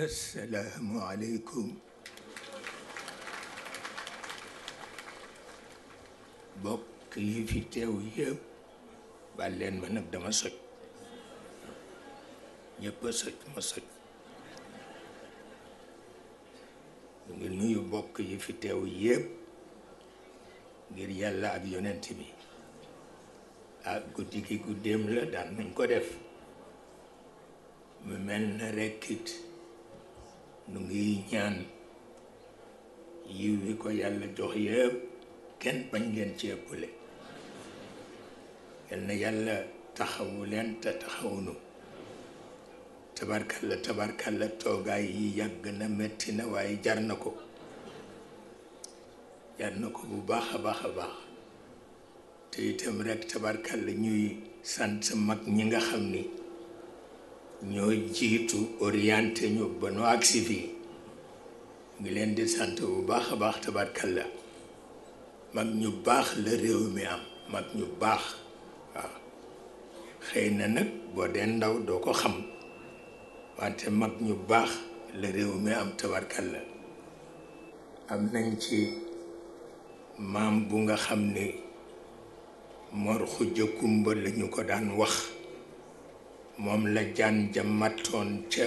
السلام عليكم bokk yi fi teew yëpp baal leen ma nag dama soj ñëpp a soj ma soj ñu ngi nuyu bokk yi fi teew yëpp ngir yàlla ak yonent bi ak guddi gi guddeem la daan nañ ko def mu mel na rekkit nu ngi ñaan yiw wi ko yàlla jox yëpp kenn bañ leen ci ëppale yal na yàlla taxawu leen te taxawunu tabarkalla toogaay yi yàgg na metti na waaye jar na ko bu baax a baax te itam rek tabarkalla ñuy sant mag ñi nga xam ni ñoo jiitu orienté ñu ba nu agsi fii ngi leen di sant bu baax a baax tabarkalla mag ñu baax la réew mi am mag ñu baax waaw xëy na nag boo dee ndaw doo ko xam wante mag ñu baax la réew mi am tabarkalla am nañ ci maam bu nga xam ni Mor Xuja Kumba lañu ko daan wax moom la jaan ja mattoon ca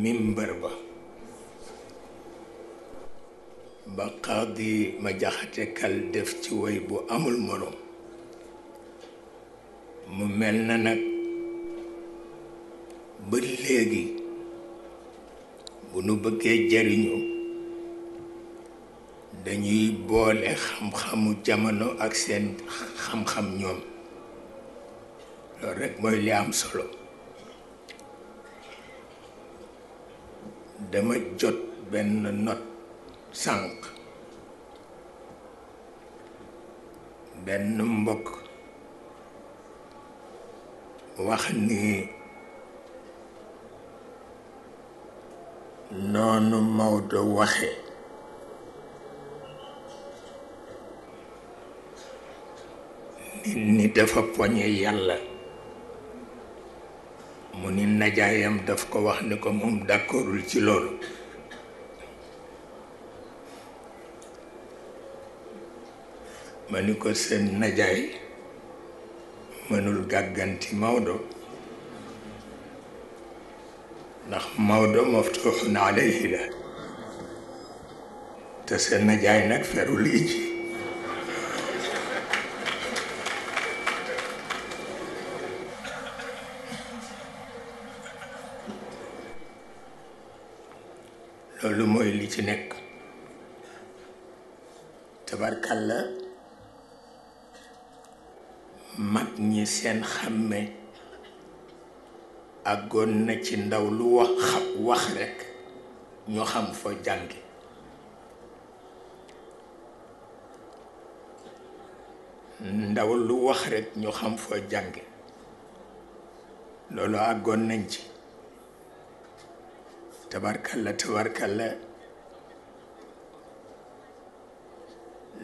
mimbar ba qaadi ma jaxate kal def ci woy bu amul moroom mu mel na nag ba léegi bu nu bëggee jariñu dañuy boole xam-xamu jamono ak seen xam-xam ñoom loolu rekk mooy li am solo dama jot benn note sànq benn mbokk wax ni noonu Maodo waxe nit ni dafa poñe yàlla mu ni najaayam daf ko wax ni ko moom d'accordul ci loolu ma ni ko seen najaay mënul gàgganti Maodo ndax Maodo maftuuxun alayhi la te seen najaay nag ferul iji loolu mooy li ci nekk tabarkalla mag ñi seen xàmme àggoon na ci ndaw lu wax rekk ñu xam foo jànge ndaw lu wax rekk ñu xam foo jànge loolu àggoon nañ ci tabarkalla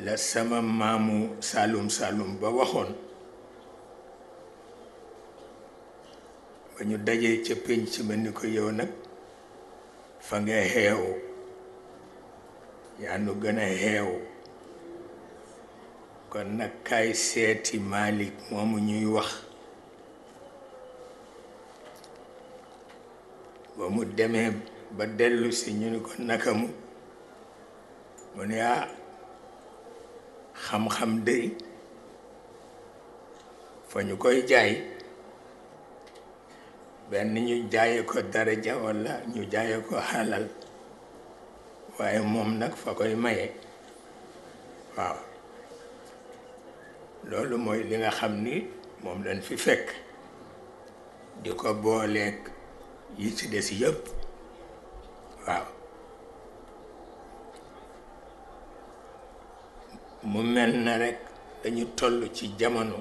la sama maamu Saalum ba waxoon ba ñu dajee ca pénc ma ni ko yow nag fa nga xeew yaa nu gën a xeew kon nag kaay seeti Malick moomu ñuy wax ba mu demee ba dellu si ñu ni ko naka mu ne xam-xam dey fa ñu koy jaay benn ñu jaaye ko daraja walla ñu jaaye ko xalal waaye moom nag fa koy maye waaw loolu mooy li nga xam ni moom lañ fi fekk di ko booleek yi ci des yëpp waaw mu mel na rekk dañu toll ci jamono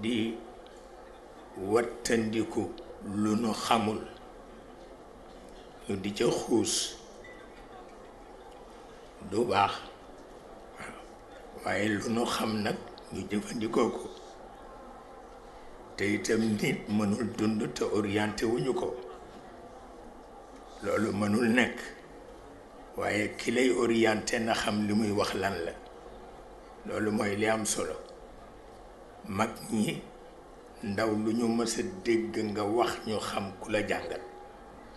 di wattandiku lu nu xamul ñu di ca xuus du baax waaye lu nu xam nag ñu jëfandikoo ko te itam nit mënul dund te orienté wuñu ko loolu mënul nekk waaye ki lay orienté na xam li muy wax lan la loolu mooy li am solo mag ñi ndaw lu ñu mës a dégg nga wax ñu xam ku la jàngal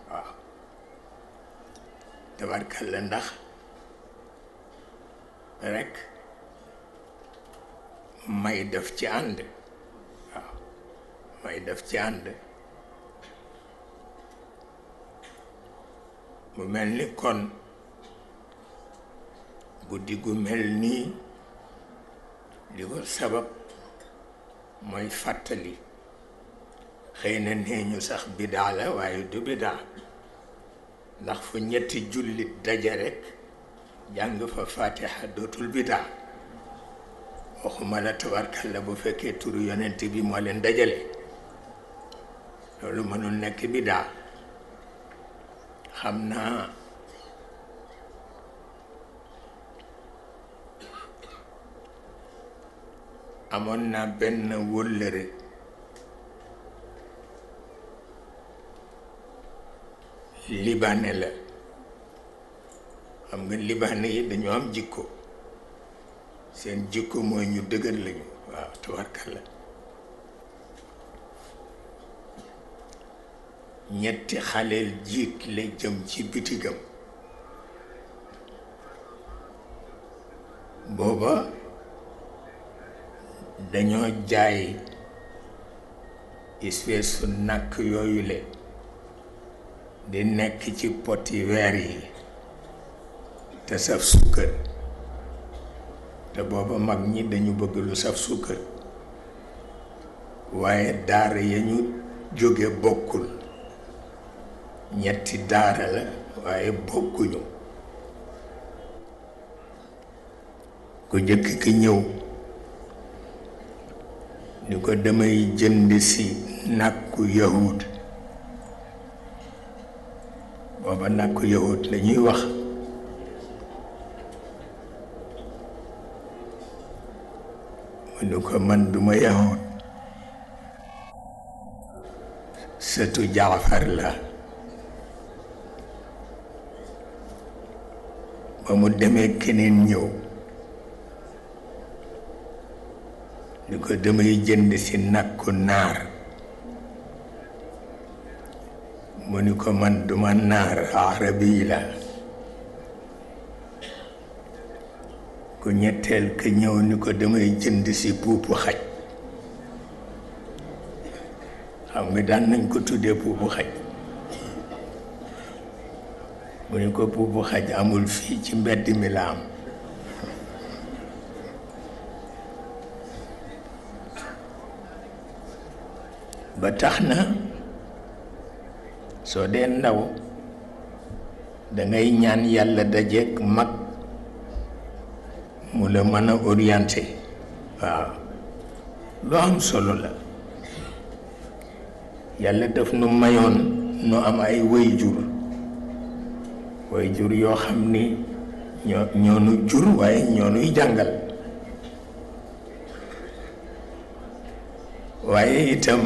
waaw tabarkalla ndax rekk may def ci ànd waaw may def ci ànd mu mel ni kon guddi gu mel nii li ko sabab mooy fàttali xëy na nee ñu sax bidaa la waaye du bidaa ndax fu ñetti jullit daje rekk jàng fa fatiha dootul bidaa waxuma la tabarkalla bu fekkee turu yonent bi moo leen dajale loolu mënul nekk bidaa xam naa amoon naa benn wóllëre libaane la xam nga libaane yi dañoo am jikko seen jikko mooy ñu dëgër lañu waaw tabarkalla ñetti xaleel jiit la jëm ci bitigam booba dañoo jaay espèce su nàkk yooyu le di nekk ci poti weer yi te saf sukkër te booba mag ñi dañu bëgg lu saf sukkër waaye daara ya ñu jóge bokkul ñetti daara la waaye bokkuñu ku jëkk ki ñëw ni ko damay jënd si nàkku yahud booba nàkku yahud la ñuy wax mu ni ko man duma yahud sëtu Jaafar la ba mu demee keneen ñëw ni ko damay jënd si nàkku naar mu ni ko man duma naar arabi la ku ñetteel ka ñëw ni ko damay jënd si puupu xaj xam nga daan nañ ko tuddee puupu xaj mu ni ko puupu xaj amul fii ci mbedd mi la am ba tax na soo dee ndaw dangay ñaan yàlla dajeek mag mu la mën a orienté waaw lu am solo la yàlla daf nu mayoon nu am ay wayjur yoo xam ni ñoo nu jur waaye ñoo nuy jàngal waaye itam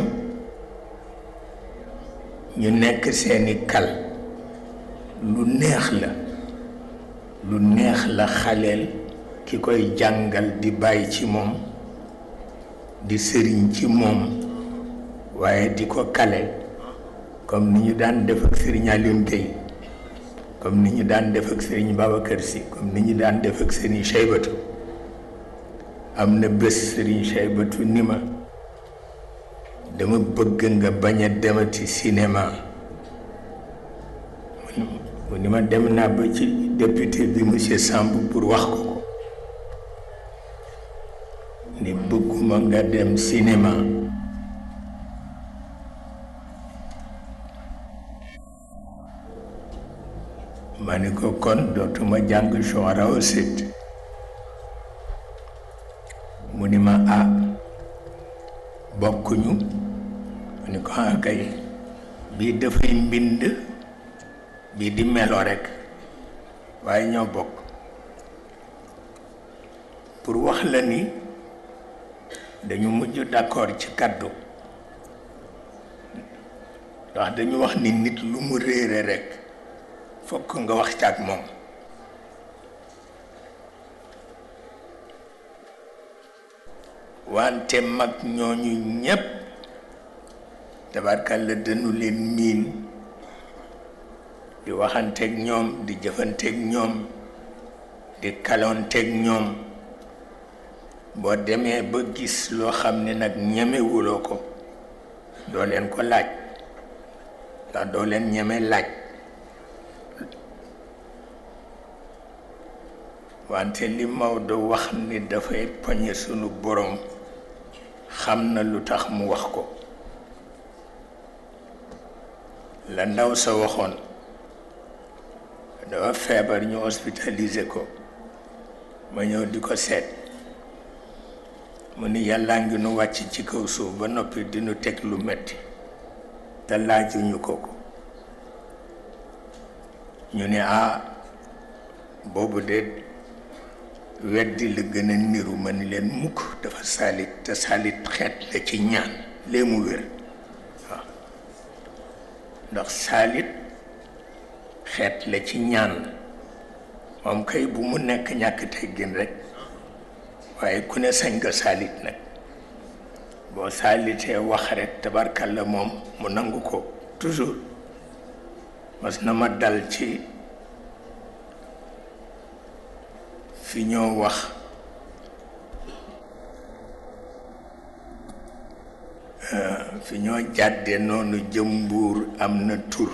ñu nekk seeni kal lu neex la xaleel ki koy jàngal di bàyyi ci moom di sëriñ ci moom waaye di ko kale comme ni ñu daan def ak sëriñ Alioune Gueye comme ni ñu daan def ak sëriñ Babacar Sy comme ni ñu daan def ak sëriñ Cheybatu am na bés sëriñ Cheybatu ni ma dama bëgg nga bañ a demati cinéma mu ni ma dem naa ba ci député bi monsieur Samb pour wax ko ni bëgguma nga dem cinéma ma ni ko kon dootuma jàng Shu'ara aussi mu ni ma bokkuñu mu ni ko kay bii dafay mbind bii di melo rekk waaye ñoo bokk pour wax la ni dañu mujj d'accord ci kaddu ndax dañu wax ni nit lu mu réere rekk fokk nga wax ci ak moom wante mag ñooñu ñépp tabarkalla dañu leen miin di waxanteeg ñoom di jëfanteeg ñoom di kalonteeg ñoom boo demee ba gis loo xam ne nag ñemewuloo ko doo leen ko laaj ndax doo leen ñeme laaj wante li Maodo wax ni dafay poñe sunu borom xam na lu tax mu wax ko la ndaw sa waxoon dafa feebar ñu hospitalisé ko ma ñëw di ko seet mu ni yàllaa ngi nu wàcc ci kaw suuf ba noppi dinu teg lu metti te laajuñu ko ko ñu ne boobu de weddi la gën a niru ma ni leen mukk dafa saalit te saalit xeet la ci ñaan lee mu wér waaw ndax saalit xeet la ci ñaan moom kay bu mu nekk ñàkk teggin rek waaye ku ne sañ nga saalit nag boo saalitee wax rek tabarkalla moom mu nangu ko toujours mas na ma dal ci fi ñoo wax fi ñoo jàdde noonu jëm Mbuur am na tur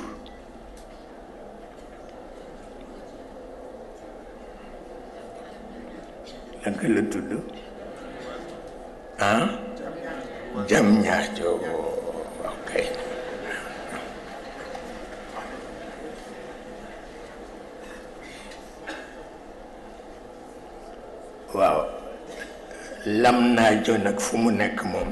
naka la tudd jam ñaajo ok waaw lam naajo nag fu mu nekk moom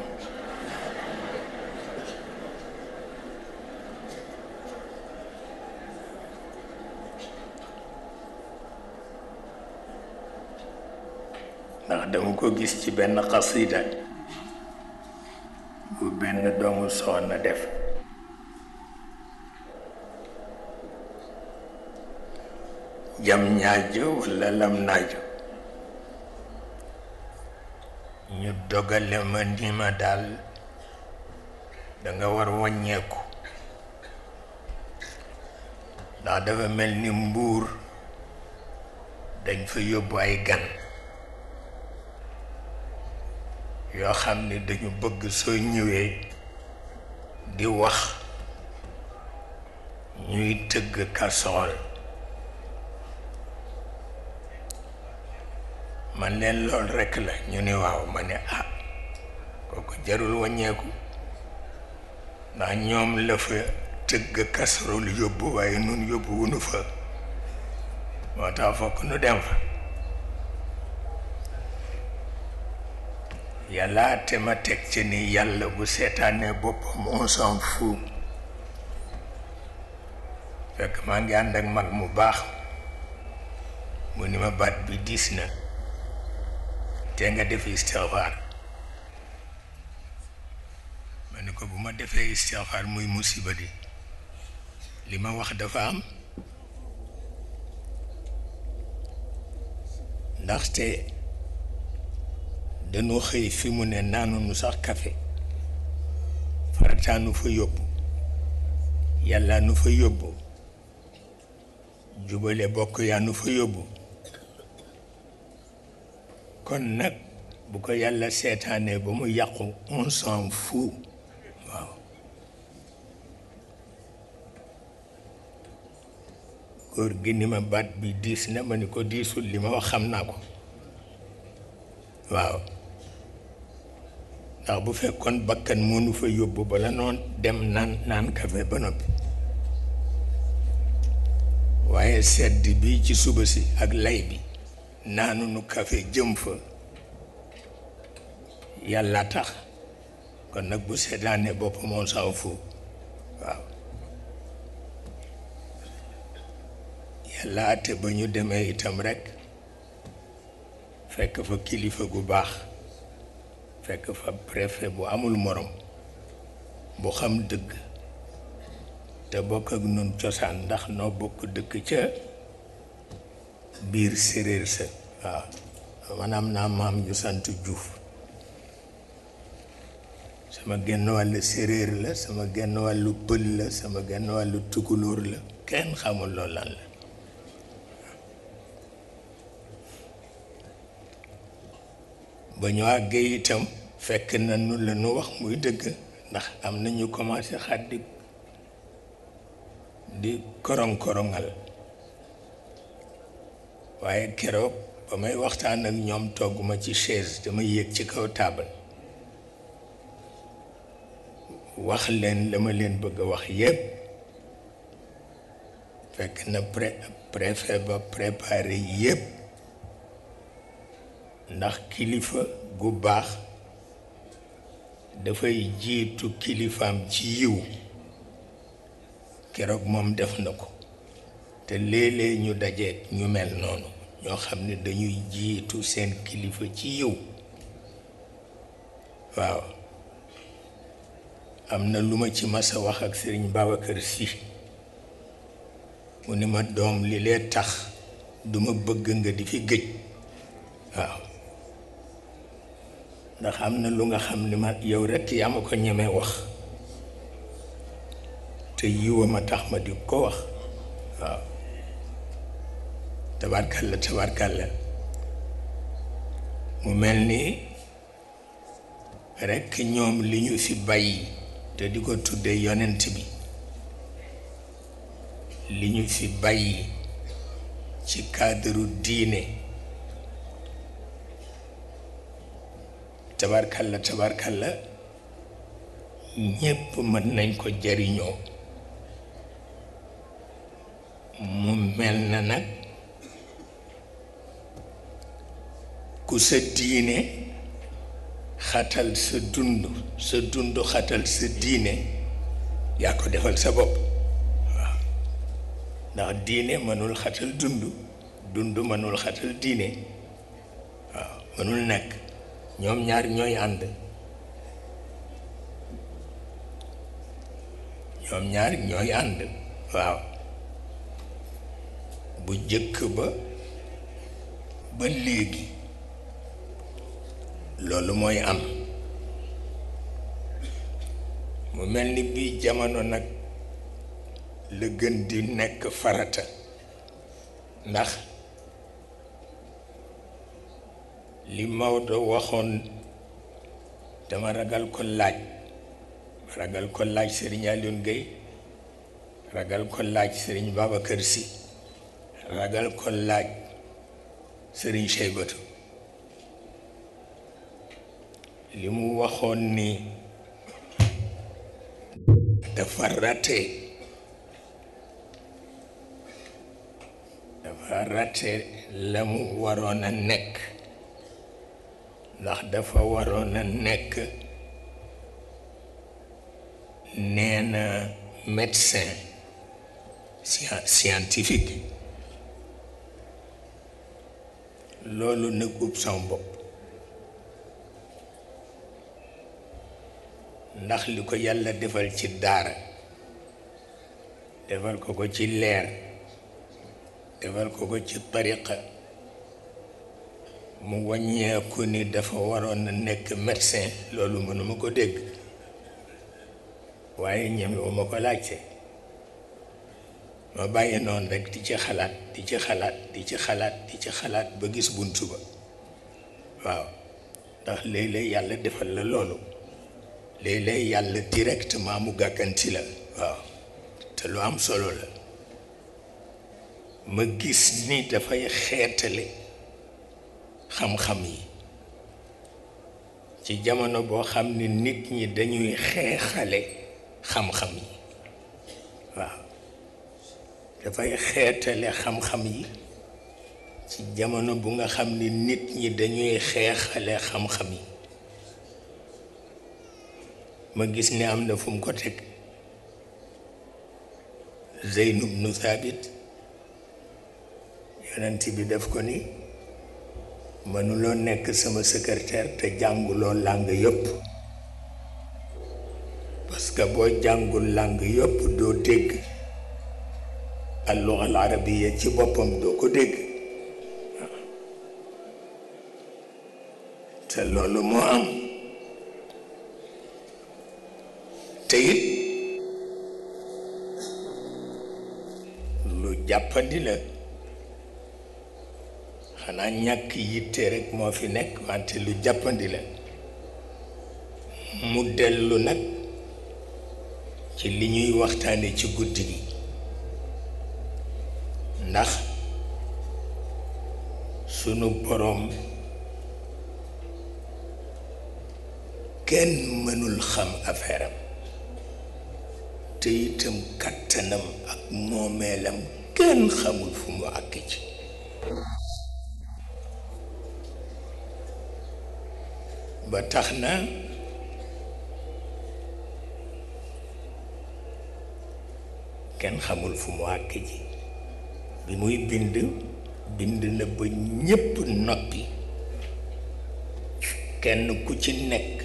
ndax dama ko gis ci benn xasida bu benn doomu soxna def jam ñaajo walla lam naajo ñu dogale ma ni ma daal danga war wàññeeku ndax dafa mel ni Mbuur dañ fa yóbbu ay gan yoo xam ne dañu bëgg soo ñëwee di wax ñuy tëgg kasool man leen lool rekk la ñu ne waaw ma ne kooku jarul wàññeeku ndax ñoom la fa tëgg kasool yóbbu waaye nun yóbbu wunu fa moo tax fokk nu dem fa yàlla te ma teg ci ni yàlla bu seetaanee boppam on s'en fout fekk maa ngi ànd ak mag mu baax mu ni ma baat bi diis na te nga def istixfaar ma ni ko bu ma defee istixfaar muy musiba di li ma wax dafa am ndaxte dañoo xëy fi mu ne naanunu sax café farataanu fa yóbbu yàlla nu fa yóbbu jubale bokk yaa nu fa yóbbu kon nag bu ko yàlla seetaanee ba mu yàqu on s'en fout waaw góor gi ni ma baat bi diis na ma ni ko diisul li ma wax xam naa ko waaw ndax bu fekkoon bakkan mënu fa yóbbu bala noon dem naan café ba noppi waaye sedd bi ci suba si ak lay bi naanunu café jëm fa yàlla tax kon nag bu seetaanee bopp moom s'en fout waaw yàlla ate ba ñu demee itam rekk fekk fa kilifa gu baax fekk fa préfet bu amul morom bu xam dëgg te bokk ak nun cosaan ndax noo bokk dëkk ca biir séréer sa waaw man am naa maam ju sant Juuf sama genn wàllu séréer la sama genn wàllu pël la sama genn wàllu tukulóor la kenn xamul loolu lan la ba ñu àggee itam fekk na nu la nu wax muy dëgg ndax am na ñu commencé xaddi di korong-korongal waaye keroog ba may waxtaan ak ñoom togguma ci chaise dama yéeg ci kaw taabal wax leen la ma leen bëgg a wax yépp fekk na préfet ba préparé yépp ndax kilifa gu baax dafay jiitu kilifaam ci yiw keroog moom def na ko te léeg-léeg ñu dajeek ñu mel noonu ñoo xam ne dañuy jiitu seen kilifa ci yiw waaw am na lu ma ci mas a wax ak Sëriñ Babacar Sy mu ni ma doom li lee tax duma bëgg nga di fi gëj waaw ndax am na lu nga xam ni ma yow rekk yaa ma ko ñemee wax te yiwa ma tax ma di ko wax waaw tabarkalla mu mel ni rekk ñoom li ñu fi bàyyi te di ko tuddee yonent bi li ñu fi bàyyi ci cadre diine tabarkalla ñépp mën nañ ko jariñoo mu mel na nag ku sa diine xatal sa dund xatal sa diine yaa ko defal sa bopp waaw ndax diine mënul xatal dund mënul xatal diine waaw mënul nekk ñoom ñaar ñooy ànd waaw bu jëkk ba léegi loolu mooy am mu mel ni bii jamono nag la gën di nekk farata ndax li Maodo waxoon dama ragal ko laaj Serigne Alioune Gueye ragal ko laaj Serigne Babacar Sy ragal ko laaj Serigne Cheybatu li mu waxoon ni dafa raté la mu waroon a nekk ndax dafa waroon a nekk nee na médecin scientifique loolu nag ub sama bopp ndax li ko yàlla defal ci daara defal ko ci leer defal ko ci tariqa mu wàññeeku ni dafa waroon a nekk médecin loolu mënuma ko dégg waaye ñemewuma ko laajte ma bàyyi noonu rek di ci xalaat ba gis buntu ba waaw ndax léeg-léeg yàlla defal la loolu léeg-léeg yàlla directement mu gàgganti la waaw te lu am solo la ma gis ni dafay xeetale xam-xam yi ci jamono boo xam ne nit ñi dañuy xeexale xam-xam yi waaw dafay xeetale xam-xam yi ci jamono bu nga xam ne nit ñi dañuy xeexale xam-xam yi ma gis ne am na fu mu ko teg Zeyn ibnu Thabit yonent bi def ko ni mënuloo nekk sama secrétaire te jànguloo làng yëpp parce que boo jàngul langue yëpp doo dégg al-lugha al-arabiyya ci boppam doo ko dégg te loolu moo am te it lu jàppandi la xanaa ñàkk yitte rek moo fi nekk wante lu jàppandi la mu dellu nag ci li ñuy waxtaane ci guddi gi ndax sunu boroom kenn mënul xam affaire am te itam kattanam ak moomeelam kenn xamul fu mu àgg ci ba tax na kenn xamul fu mu àgg ji bi muy bind na ba ñépp noppi kenn ku ci nekk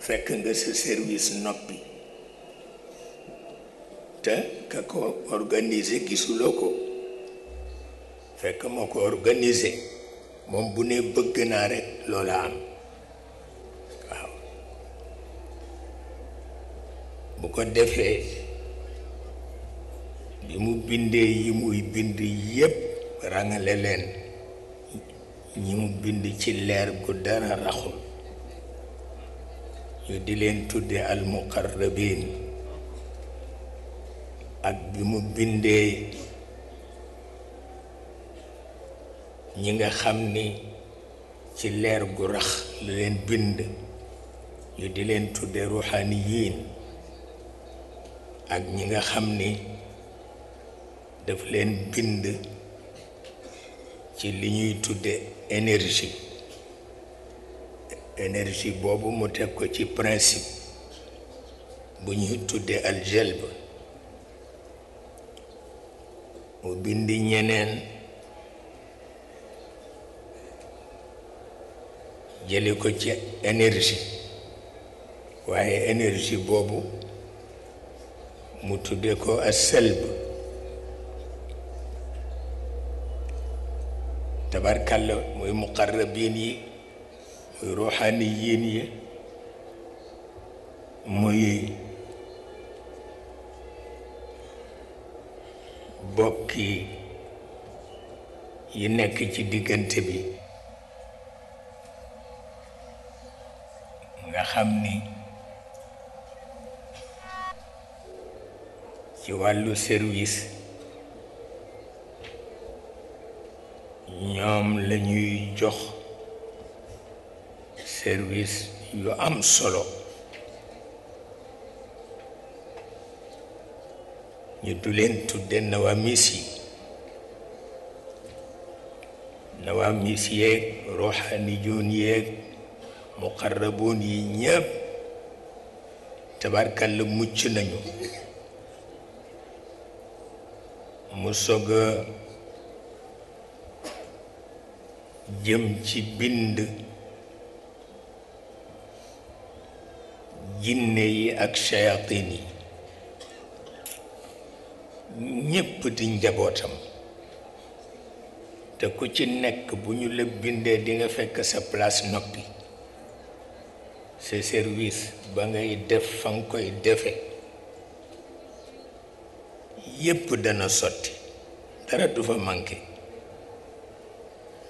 fekk nga sa service noppi te ka ko organiser gisuloo ko fekk moo ko organiser moom bu ne bëgg naa rekk loola am waaw bu ko defee bi mu bindee yi muy bind yépp rangale leen ñi mu bind ci leer gu dara raxul ñu di leen tudde al-muqarrabin ak bi mu bindee ñi nga xam ni ci leer gu rax la leen bind ñu di leen tudde ruhaniyin ak ñi nga xam ni daf leen bind ci li ñuy tudde énergie boobu mu teg ko ci principe bu ñuy tudde aljalb mu bind ñeneen jële ko ci énergie waaye énergie boobu mu tudde ko as-salb tabarkalla muy muqarrabin yi muy ruhaniyin yi muy bokki yi nekk ci diggante bi nga xam ni ci wàllu service ñoom lañuy jox service yu am solo ñu du leen tudde nawaamis yeeg ruuxaaniyuun yeeg muqarrabuun yi ñépp tabarkalla mucc nañu mu sog a jëm ci bind jinne yi ak shayatin yi ñépp di njabootam te ku ci nekk bu ñu la bindee di nga fekk sa place noppi sa service ba ngay def fa nga koy defe yépp dana sotti dara du fa manqué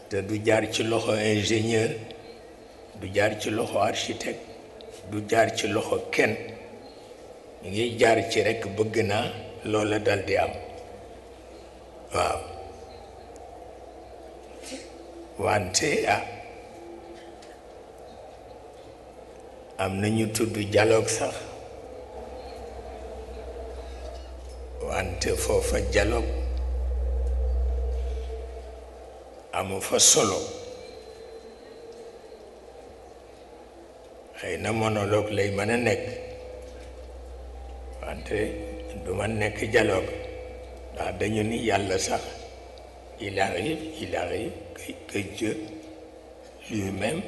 te du jaar ci loxo ingénieur du jaar ci loxo architecte du jaar ci loxo kenn ñu ngi jaar ci rekk bëgg naa loola dal di am waaw wante am na ñu tudd dialogue sax wante foofa dialogue amu fa solo xëy na monologue lay mën a nekk wante du ma nekk dialogue ndax dañu ni yàlla sax il arrive que Dieu lui-même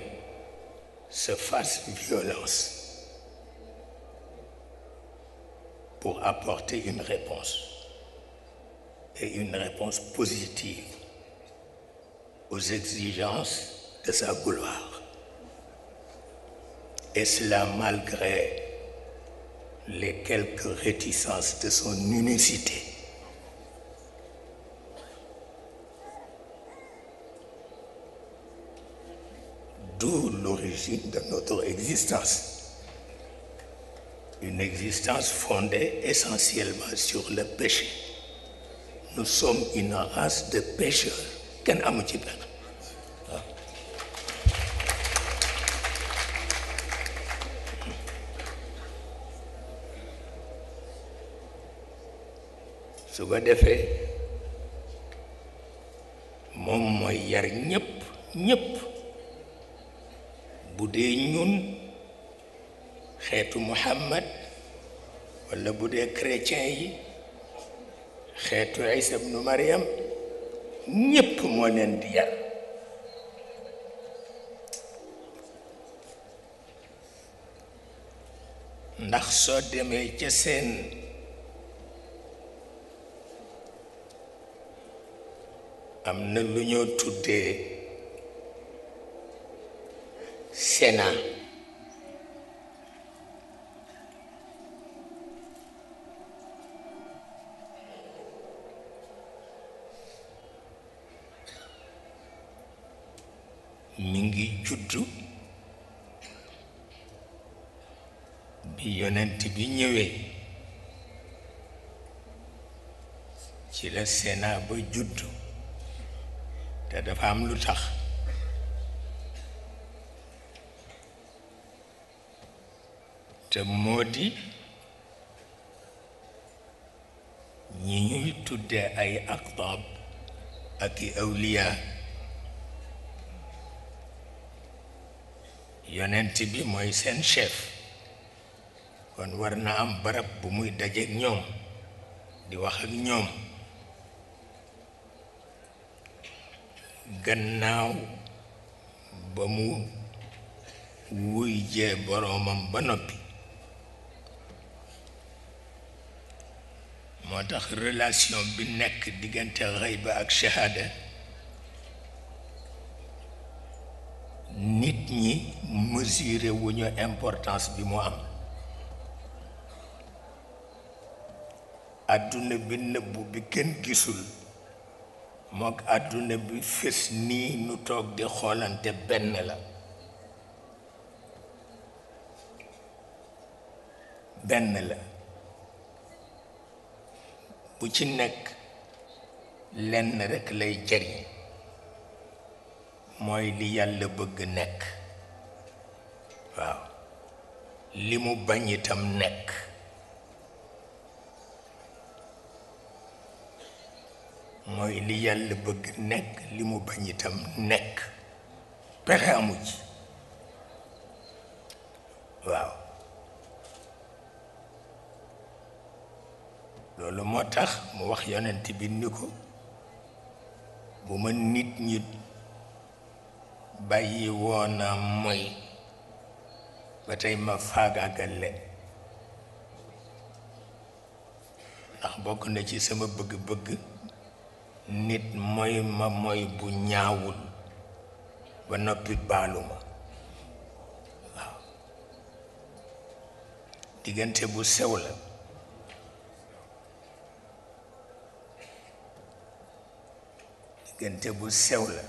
se fasse violence pour apporter une réponse, et une réponse positive aux exigences de sa gloire. Et cela malgré les quelques réticences de son unicité. D'où l'origine de notre existence. Une existence fondée essentiellement sur le péché. Nous sommes une race de pécheurs. Ken amu ci benn. su ko defee moom mooy yar ñépp bu dee ñun xeetu Muhammad walla bu dee chrétien yi xeetu Isa ibnu Maryam ñépp moo leen di yar ndax soo demee ca seen am na lu ñoo tuddee Sénat mi ngi juddu bi yonent bi ñëwee ci la Sénat ba juddu te dafa am lu tax te moo di ñi ñuy tuddee ay aqtab ak i awliya yonent bi mooy seen chef kon war na am barab bu muy dajeek ñoom di wax ak ñoom gannaaw ba mu wuy jee boroomam ba noppi moo tax relation bi nekk diggante xayba ak shahada nit ñi mesuré wuñu importance bi mu am àdduna bi nëbbu bi kenn gisul mook àdduna bi fés nii nu toog di xoolante benn la bu ci nekk lenn rekk lay jariñ mooy li yàlla bëgg nekk waaw li mu bañ itam nekk mooy li yàlla bëgg nekk li mu bañ itam nekk pexe amu ci waaw loolu moo tax mu wax yonent bi ni ko bu ma nit ñi bàyyi woona mooy ba tey ma faagaagal leen ndax bokk na ci sama bëgg-bëgg nit mooy ma mooy bu ñaawul ba noppi baalu ma waaw diggante bu sew la diggante bu sew la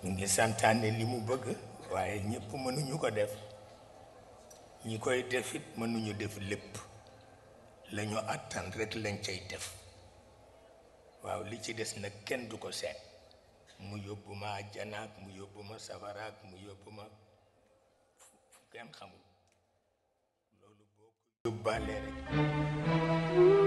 ñu ngi santaane li mu bëgg waaye ñépp mënuñu ko def ñi koy defit mënuñu def lépp lañu àttan rekk lañ cay def waaw li ci des nag kenn du ko seet mu yóbbu ma àjjanaak mu yóbbu ma safaraak mu yóbbu ma fu kenn xamul loolu boo ko yóbbaalee rekk